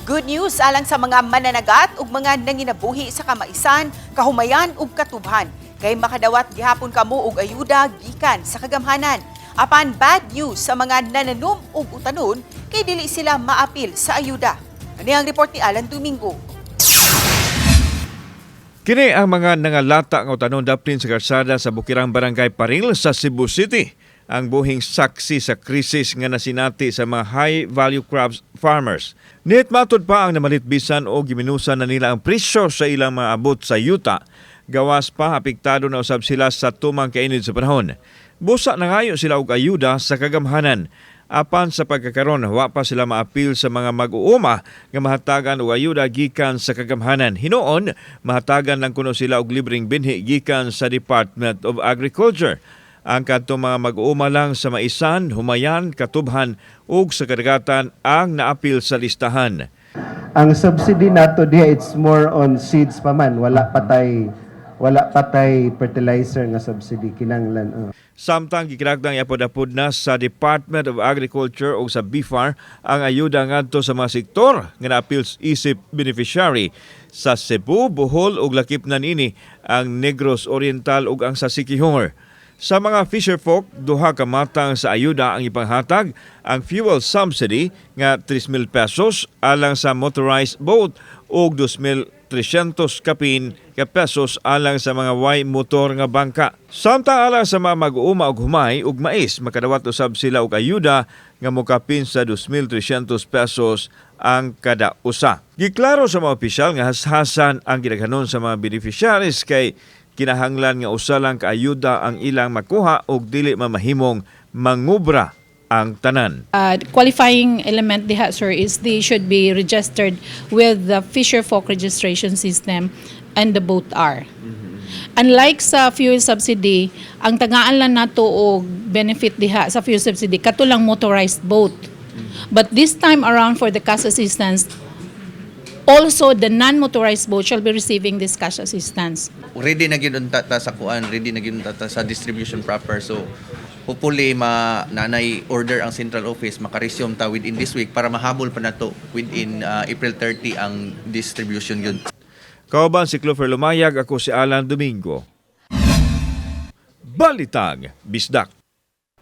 Good news alang sa mga mananagat ug mga nanginabuhi sa kamaisan, kahumayan ug katubhan. Kay makadawat gihapon kamo og ayuda gikan sa kagamhanan. Apan bad news sa mga nananom ug utanon kay dili sila maapil sa ayuda. Ani ang report ni Alan Domingo. Kini ang mga nangalata nga utanon daplin sa karsada sa Bukirang Barangay Paril sa Cebu City. Ang buhing saksi sa krisis nga nasinati sa mga high-value crops farmers. Nit matod pa ang namalitbisan o giminusan na nila ang presyo sa ilang mga abot sa yuta. Gawas pa apektado na usab sila sa tumang kainit sa panahon. Busa na ngayo sila og ayuda sa kagamhanan. Apan sa pagkakaron, wa pa sila maapil sa mga mag-uuma nga mahatagan og ayuda gikan sa kagamhanan. Hinuon, mahatagan lang kuno sila og libreng binhi gikan sa Department of Agriculture. Ang kadtong mga mag-uuma lang sa maisan, humayan, katubhan ug sa kadagatan ang naapil sa listahan. Ang subsidy nato diha it's more on seeds pa man, wala patay fertilizer nga subsidy kinahanglan. Samtang gikinahanglang iapod-apod na sa Department of Agriculture o sa BIFAR ang ayuda ngadto sa mga sektor nga naapil isip beneficiary sa Cebu, Bohol ug lakip na niini ang Negros Oriental ug ang sa Siquijor. Sa mga fisherfolk, duha ka matang sa ayuda ang ipanghatag, ang fuel subsidy nga 3,000 pesos alang sa motorized boat ug 2,300 kapin ka pesos alang sa mga way motor nga bangka. Samtang alang sa mga mag-uuma og humay ug mais, makadawat usab sila og ayuda nga mokapin sa 2,300 pesos ang kada usa. Giklaro sa mga opisyal nga hashasan ang gidaghanon sa mga beneficiaries kay kinahanglan nga usa lang kaayuda ang ilang makuha ug dili mamahimong mangubra ang tanan. Qualifying element diha, sir, is they should be registered with the Fisher Folk Registration System and the boat are. Unlike sa fuel subsidy, ang tagaan lang nato og benefit diha sa fuel subsidy kato lang motorized boat. But this time around for the cash assistance, also the non-motorized boat shall be receiving this cash assistance. Ready na gyud ta sa kuan, ready na gyud ta sa distribution proper. So hopefully nanay order ang central office maka-resume ta within this week para mahabol pa nato within April 30 ang distribution gyud. Kauban si Clover Lumayag, ako si Alan Domingo. Balitang Bisdak.